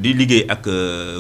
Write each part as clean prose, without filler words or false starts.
di liggéey ak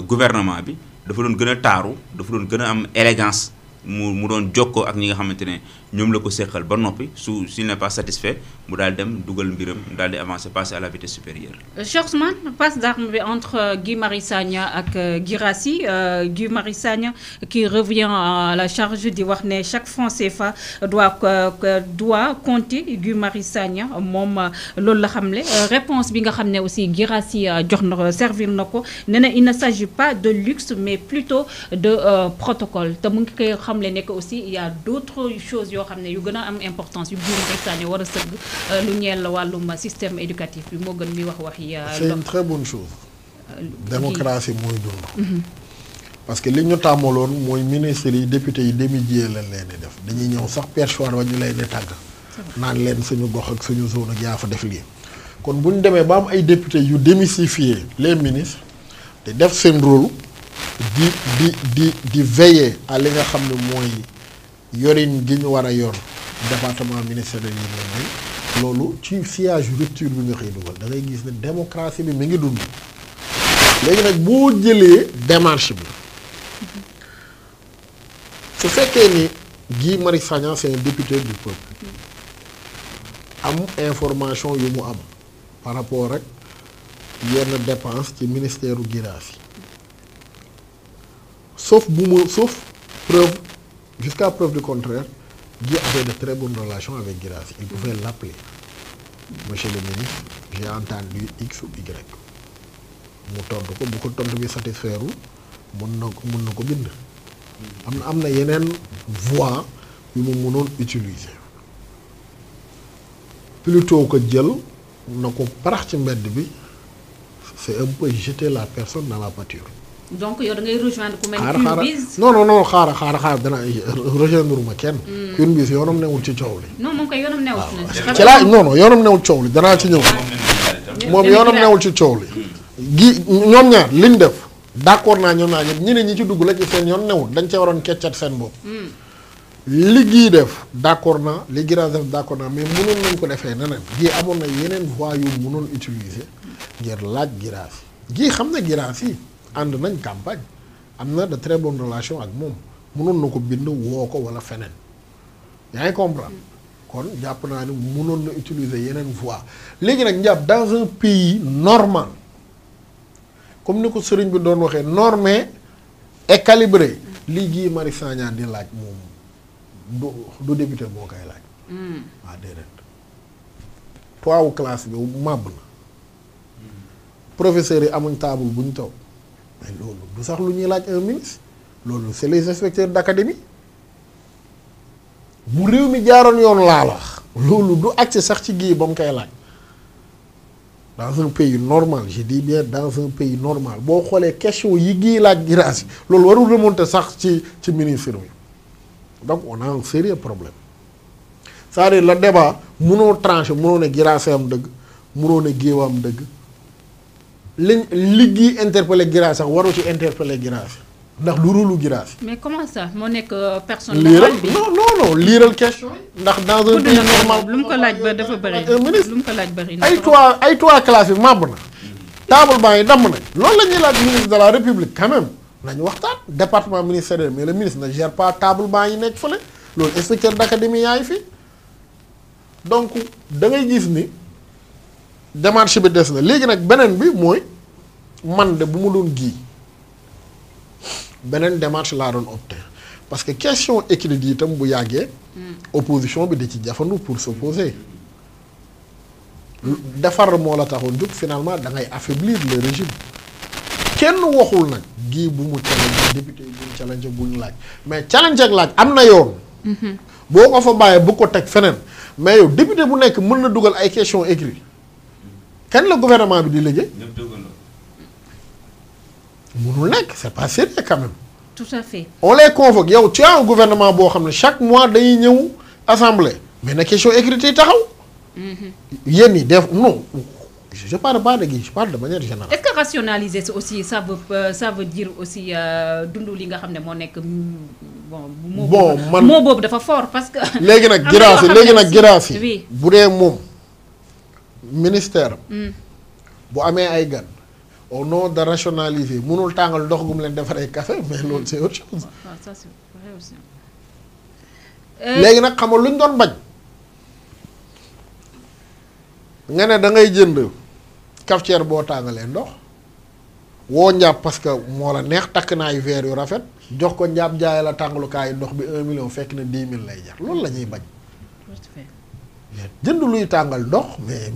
gouvernement bi dafa doon gën a taaru dafa doon gën a am élégance mu doon jokkoo ak ñi nga xamante ne ñoom la ko seqal ba noppi s'il n'est pas satisfait mu daal dem dugal mbiram daal di avancer passer à la vitesse supérieure. Cheikh Ousmane, passe d'armes entre Guy Marius Sagna et Guirassy. Guy Marius Sagna qui revient à la charge di wax ne chaque franc CFA doit compter. Guy Marius Sagna moom loolu la xamle réponse bi nga xam ne aussi Guirassy jox na servir na ko nee na il ne s'agit pas de luxe mais plutôt de protocole te mu ngi koy xamle ne que aussi il y a d'autres choses yoo xam ne yu gën a am importance yu Guy Marius Sagna war a sëgg lu ñeel wàllum système éducatif bi moo gën mi wax yi. C'est une très bonne chose. Démocratie mooy dund. Parce que li ñu tàmmaloon mooy ministres yi députés yi demi-dié lañ leen di def dañuy ñëw sax perchoir ba ñu leen di tàgg naan leen suñu gox ak suñu zone ak yaa fa def lii kon bu ñu demee ba am ay députés yu démystifier les ministres te def seen rôle di veiller à li nga xam ne mooy yorin gi ñu war a yor département ministériel yi leen loolu ci sillage rupture bi nga xëy dugal da ngay gis ne démocratie bi mi ngi dund léegi nag boo jëlee démarche bi su fekkee ni Guy Marius Sagna c'est un député du peuple am information yu mu am par rapport ak yenn dépense ci ministère u Guirassy sauf preuve jusqu'à preuve du contraire Guy avait de très bonnes relations avec Guirassy il pouvait l'appeler monsieur le ministre j'ai entendu X ou Y mu tontu ko bu ko tontu bi satisfaire mun na ko bind am na yeneen voie yu mu mënoon utiliser plutôt que jël na ko parax ci mbedd bi c'est un peu jeter la personne dans la pâture. Donc yow da ngay rejoindre ku mel ni Curbis. non xaaral dana rejoindre ma kenn. Curbis yoonam newul ci coow li. non moom kay yoonam newul ci ci la non yoonam newul coow li danaa ci ñëw. moom yoonam newul ci coow li. gi ñoom ñaar liñ def d'accord naa ñoom ñaar ñëpp ñeneen ñi ci dugg la ci seen yoon newul dañ ca waroon keccat seen bopp. li gii def d'accord naa li Guirassy def d'accord naa mais mënoon nañ ko defee neneen gii amoon na yeneen voies yu mënoon utiliser ngir laaj Guirassy gii xam na Guirassy ànd nañ campagne am na de très bonnes relations ak moom mënoon na ko bind woo ko wala feneen yaa ngi comprendre kon jàpp naa ni mënoon na utiliser yeneen voies léegi nag njàpp dans un pays normal comme ni ko sëriñ bi doon waxee normé et calibré lii Guy Marius Sagna di laaj moom du député moo koy laaj. waaw déedéet toiwu classe bi màbb na professeurs yi amuñ table bu ñu toog mais loolu du sax lu ñuy laaj un ministre loolu c'est les inspecteurs d'académie bu réew mi jaaroon yoon laa la wax loolu du accès sax ci Guy ba mu koy laaj dans un pays normal je dis bien dans un pays normal boo xoolee question yi Guy laaj Guirassy loolu warul remonter sax ci ministre bi. Donc on a un sérieux problème c'est-à-dire le débat mënoo trancher mënoo ne Guirassy am dëgg mënoo ne Guy am dëgg li Guy interpellé Guirassy sax waru ci interpellé Guirassy ndax du rôle Guirassy. Mais comment ça moo nekk personne morale bi non liiral question ndax dans un pays normal lu mu ko laaj ba dafa bëri lu mu ko laaj bëri ay toit classe bi màbb na table banc yi damm nañ loolu la ñuy laaj ministre de la République quand même nañu waxtaan département ministériel mais le ministre ne gère pas table banc yi nekk fële loolu inspecteur d'académie yaa ngi fi donc da ngay gis ni démarche bi des na léegi nag beneen bi mooy man de bu ma doon Guy beneen démarche laa doon opté parce que question écrite yi itam bu yàggee opposition bi di ci jafandu pour s'opposer defar moo la taxoon jóg finalement da ngay affaiblir le régime kenn waxul nag Guy bu mu challenge député bu mu challenge bu ñu laaj mais challenge ak laaj am na yoon. boo ko fa bàyyee bu ko teg feneen mais yow député bu nekk mën na dugal ay questions écrites kan la gouvernement bi di liggéey. mënul nekk c'est pas sérieux quand même. Tout à fait. On les convoque yow tu as un gouvernement boo xam ne chaque mois dañuy ñëw assemblée mais na question écrite yi taxaw. yéen ñi def non. Je parle pas de Guy, je parle de manière générale. Est-ce que rationaliser aussi ça veut dire aussi dundu li nga xam ne moo nekk bon moo boobu dafa fort parce que. léegi nag Guirassy oui bu dee moom ministère bu amee ay gan au nom de rationaliser mënul tàngal ndox gu mu leen defaree café mais loolu c'est autre chose. waaw ça c'est vrai aussi. léegi nag xam nga lu ñu doon bañ nga ne da ngay jënd cafetière boo tàngalee ndox woo njàpp parce que moo la neex takk naa ay verre yu rafet jox ko njàpp jaay la tàngalukaayu ndox bi 1 million fekk na 10 000 lay jar loolu la ñuy bañ. jënd luy tàngal ndox mais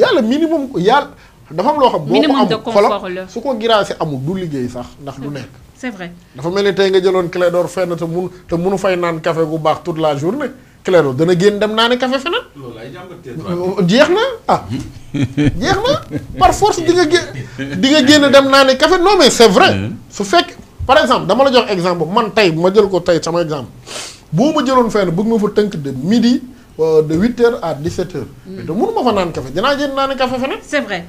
yàlla minimum yàlla dafa am loo xam. minimum de boo ko amul confort la su ko giraase amul du liggéey sax ndax du nekk. c'est vrai. dafa mel ni tey nga jëloon Clédor fenn te munu fay naan café gu baax toute la journée Clédor dana génn dem naani café feneen. loolu ay jàmbat jeex na ah jeex na par force di nga génn dem naani café non mais c'est vrai. su fekk par exemple dama la jox exemple man tey ma jël ko tey sama exemple boo ma jëloon fenn bëgg ma fa tënk de midi de 8h à 17h. mais te mënu ma fa naan café dinaa génn naani café feneen. c'est vrai.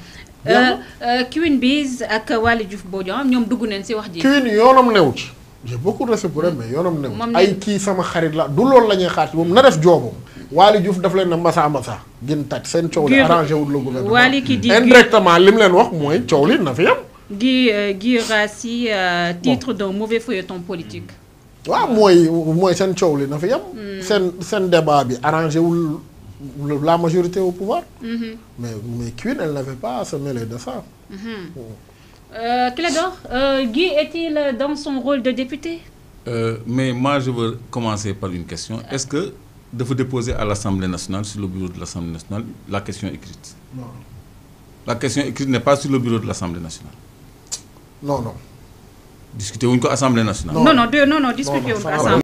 Queen Biz ak Waly Diouf Bodian ñoom dugg nañ ci wax ji. Queen yoonam new ci. j'ai beaucoup de respect pour elle mais yoonam new ci. ay kii sama xarit la du loolu la ñuy xaar ci moom na def joobam. Waly Diouf daf leen na mbasa gën tàcc seen coow li arrangé wul le gouvernement. Waly ki di indirectement li mu leen wax mooy coow li na fi yam. Guy Rassi titre d'un mauvais feuilleton politique. waaw mooy seen coow li na fi yam. seen débat bi arrangé wul la majorité au pouvoir. mais Queen elle n'avait pas à se mêler de ça. Clédor, Guy est-il dans son rôle de député? Mais moi je veux commencer par une question. Est-ce que de vous déposer à l'Assemblée nationale, sur le bureau de l'Assemblée nationale, la question écrite? Non. La question écrite n'est pas sur le bureau de l'Assemblée nationale. Non. Discutez-vous avec l'Assemblée nationale? Non, discutez-vous avec l'Assemblée.